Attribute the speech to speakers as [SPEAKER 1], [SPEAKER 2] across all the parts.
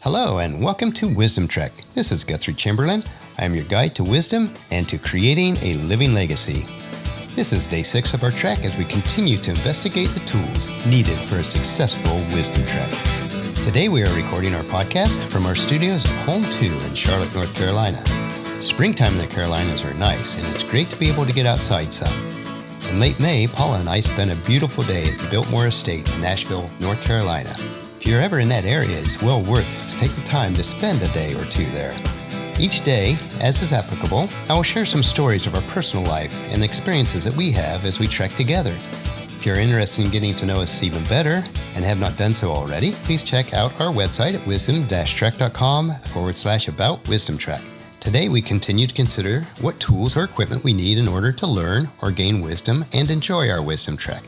[SPEAKER 1] Hello and welcome to Wisdom Trek. This is Guthrie Chamberlain. I am your guide to wisdom and to creating a living legacy. This is day 6 of our trek as we continue to investigate the tools needed for a successful wisdom trek. Today we are recording our podcast from our studios at Home 2 in Charlotte, North Carolina. Springtime in the Carolinas are nice and it's great to be able to get outside some. In late May, Paula and I spent a beautiful day at the Biltmore estate in Asheville, North Carolina. If you're ever in that area, it's well worth it to take the time to spend a day or two there. Each day, as is applicable, I will share some stories of our personal life and experiences that we have as we trek together. If you're interested in getting to know us even better and have not done so already, please check out our website at wisdom-trek.com/about-wisdom-trek. Today, we continue to consider what tools or equipment we need in order to learn or gain wisdom and enjoy our wisdom trek.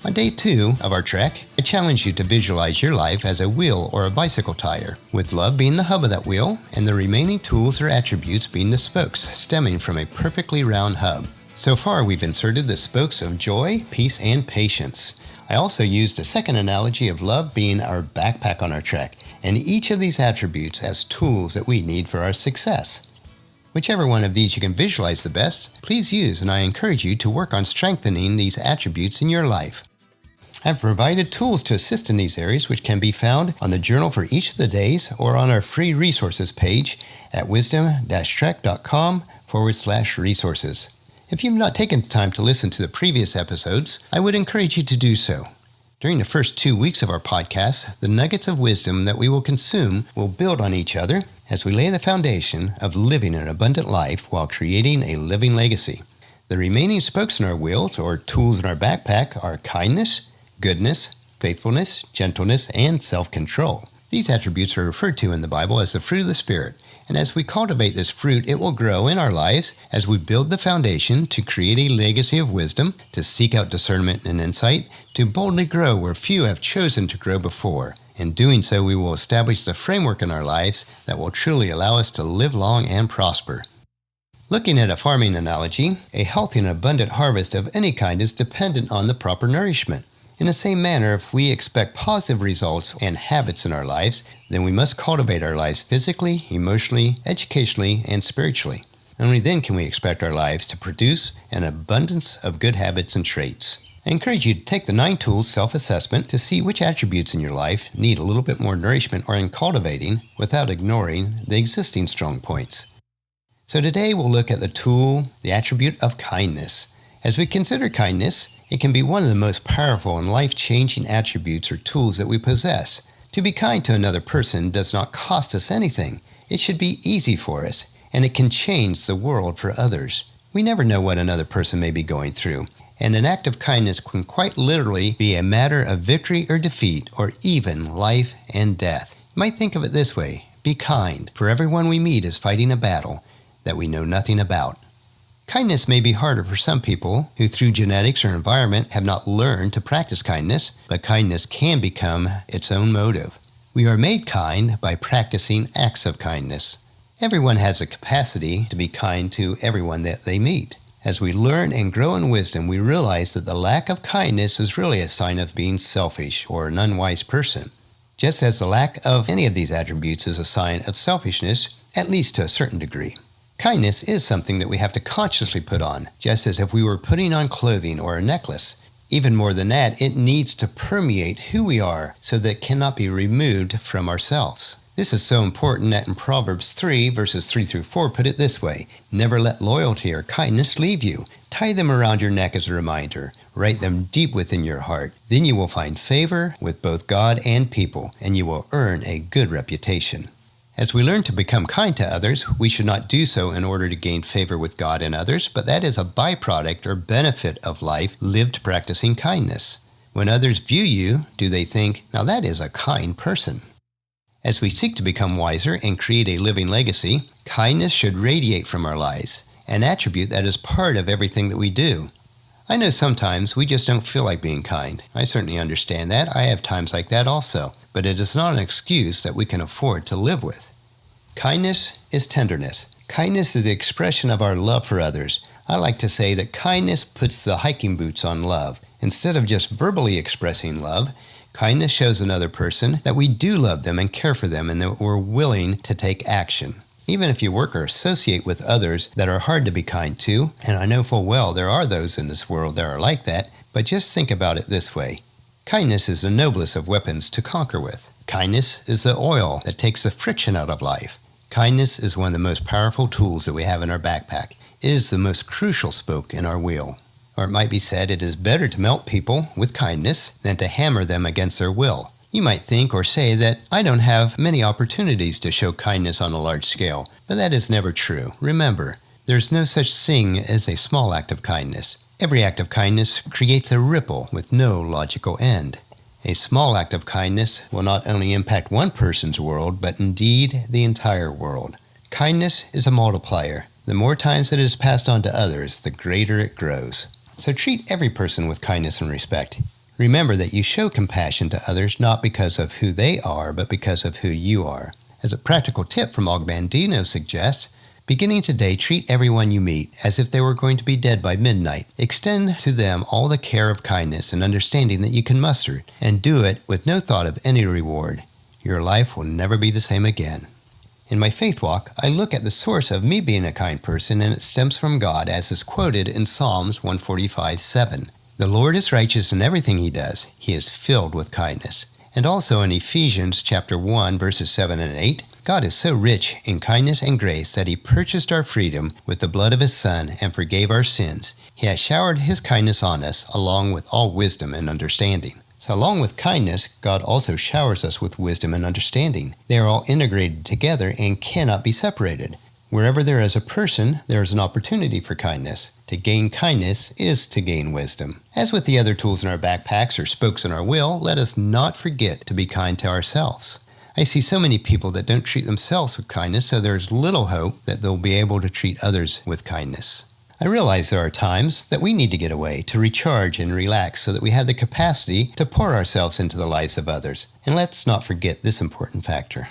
[SPEAKER 1] On day 2 of our trek, I challenge you to visualize your life as a wheel or a bicycle tire, with love being the hub of that wheel and the remaining tools or attributes being the spokes stemming from a perfectly round hub. So far, we've inserted the spokes of joy, peace, and patience. I also used a second analogy of love being our backpack on our trek, and each of these attributes as tools that we need for our success. Whichever one of these you can visualize the best, please use, and I encourage you to work on strengthening these attributes in your life. I've provided tools to assist in these areas which can be found on the journal for each of the days or on our free resources page at wisdom-trek.com/resources. If you've not taken time to listen to the previous episodes, I would encourage you to do so. During the first 2 weeks of our podcast, the nuggets of wisdom that we will consume will build on each other as we lay the foundation of living an abundant life while creating a living legacy. The remaining spokes in our wheels, or tools in our backpack, are kindness, goodness, faithfulness, gentleness, and self-control. These attributes are referred to in the Bible as the fruit of the Spirit, and as we cultivate this fruit, it will grow in our lives as we build the foundation to create a legacy of wisdom, to seek out discernment and insight, to boldly grow where few have chosen to grow before. In doing so, we will establish the framework in our lives that will truly allow us to live long and prosper. Looking at a farming analogy, a healthy and abundant harvest of any kind is dependent on the proper nourishment. In the same manner, if we expect positive results and habits in our lives, then we must cultivate our lives physically, emotionally, educationally, and spiritually. Only then can we expect our lives to produce an abundance of good habits and traits. I encourage you to take the 9 tools self-assessment to see which attributes in your life need a little bit more nourishment or in cultivating without ignoring the existing strong points. So today we'll look at the attribute of kindness. As we consider kindness, it can be one of the most powerful and life-changing attributes or tools that we possess. To be kind to another person does not cost us anything. It should be easy for us, and it can change the world for others. We never know what another person may be going through, and an act of kindness can quite literally be a matter of victory or defeat, or even life and death. You might think of it this way: be kind, for everyone we meet is fighting a battle that we know nothing about. Kindness may be harder for some people who through genetics or environment have not learned to practice kindness, but kindness can become its own motive. We are made kind by practicing acts of kindness. Everyone has a capacity to be kind to everyone that they meet. As we learn and grow in wisdom, we realize that the lack of kindness is really a sign of being selfish or an unwise person. Just as the lack of any of these attributes is a sign of selfishness, at least to a certain degree. Kindness is something that we have to consciously put on, just as if we were putting on clothing or a necklace. Even more than that, it needs to permeate who we are so that it cannot be removed from ourselves. This is so important that in Proverbs 3, verses 3 through 4 put it this way: never let loyalty or kindness leave you. Tie them around your neck as a reminder. Write them deep within your heart. Then you will find favor with both God and people, and you will earn a good reputation. As we learn to become kind to others, we should not do so in order to gain favor with God and others, but that is a byproduct or benefit of life lived practicing kindness. When others view you, do they think, now that is a kind person? As we seek to become wiser and create a living legacy, kindness should radiate from our lives, an attribute that is part of everything that we do. I know sometimes we just don't feel like being kind. I certainly understand that. I have times like that also. But it is not an excuse that we can afford to live with. Kindness is tenderness. Kindness is the expression of our love for others. I like to say that kindness puts the hiking boots on love. Instead of just verbally expressing love, Kindness shows another person that we do love them and care for them and that we're willing to take action. Even if you work or associate with others that are hard to be kind to, and I know full well there are those in this world that are like that, but just think about it this way. Kindness is the noblest of weapons to conquer with. Kindness is the oil that takes the friction out of life. Kindness is one of the most powerful tools that we have in our backpack. It is the most crucial spoke in our wheel. Or it might be said it is better to melt people with kindness than to hammer them against their will. You might think or say that I don't have many opportunities to show kindness on a large scale, but that is never true. Remember, there's no such thing as a small act of kindness. Every act of kindness creates a ripple with no logical end. A small act of kindness will not only impact one person's world, but indeed the entire world. Kindness is a multiplier. The more times it is passed on to others, the greater it grows. So treat every person with kindness and respect. Remember that you show compassion to others not because of who they are, but because of who you are. As a practical tip from Og Mandino suggests, beginning today, treat everyone you meet as if they were going to be dead by midnight. Extend to them all the care of kindness and understanding that you can muster, and do it with no thought of any reward. Your life will never be the same again. In my faith walk, I look at the source of me being a kind person, and it stems from God, as is quoted in Psalms 145:7. The Lord is righteous in everything he does. He is filled with kindness. And also in Ephesians chapter 1, verses 7 and 8, God is so rich in kindness and grace that he purchased our freedom with the blood of his Son and forgave our sins. He has showered his kindness on us, along with all wisdom and understanding. So along with kindness, God also showers us with wisdom and understanding. They are all integrated together and cannot be separated. Wherever there is a person, there is an opportunity for kindness. To gain kindness is to gain wisdom. As with the other tools in our backpacks or spokes in our wheel, let us not forget to be kind to ourselves. I see so many people that don't treat themselves with kindness, so there is little hope that they'll be able to treat others with kindness. I realize there are times that we need to get away, to recharge and relax so that we have the capacity to pour ourselves into the lives of others. And let's not forget this important factor.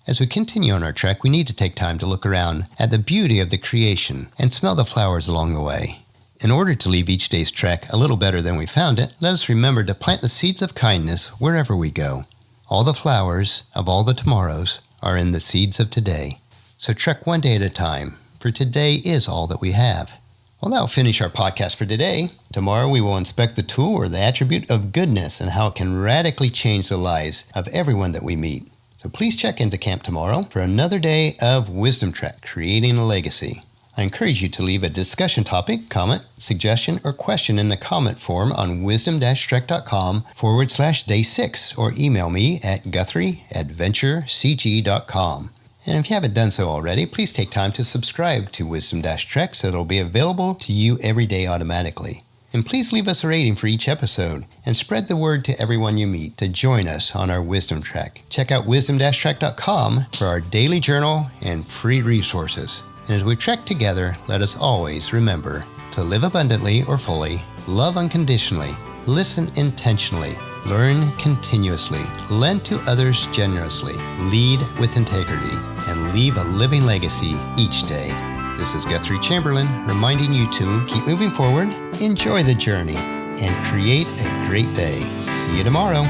[SPEAKER 1] As we continue on our trek, we need to take time to look around at the beauty of the creation and smell the flowers along the way. In order to leave each day's trek a little better than we found it, let us remember to plant the seeds of kindness wherever we go. All the flowers of all the tomorrows are in the seeds of today. So trek one day at a time, for today is all that we have. Well, that'll finish our podcast for today. Tomorrow we will inspect the tool or the attribute of goodness and how it can radically change the lives of everyone that we meet. So please check into camp tomorrow for another day of Wisdom Trek, Creating a Legacy. I encourage you to leave a discussion topic, comment, suggestion, or question in the comment form on wisdom-trek.com/day 6 or email me at guthrie@venturecg.com. And if you haven't done so already, please take time to subscribe to Wisdom-Trek so it'll be available to you every day automatically. And please leave us a rating for each episode and spread the word to everyone you meet to join us on our Wisdom Trek. Check out wisdom-trek.com for our daily journal and free resources. And as we trek together, let us always remember to live abundantly or fully, love unconditionally, listen intentionally, learn continuously, lend to others generously, lead with integrity, and leave a living legacy each day. This is Guthrie Chamberlain reminding you to keep moving forward, enjoy the journey, and create a great day. See you tomorrow.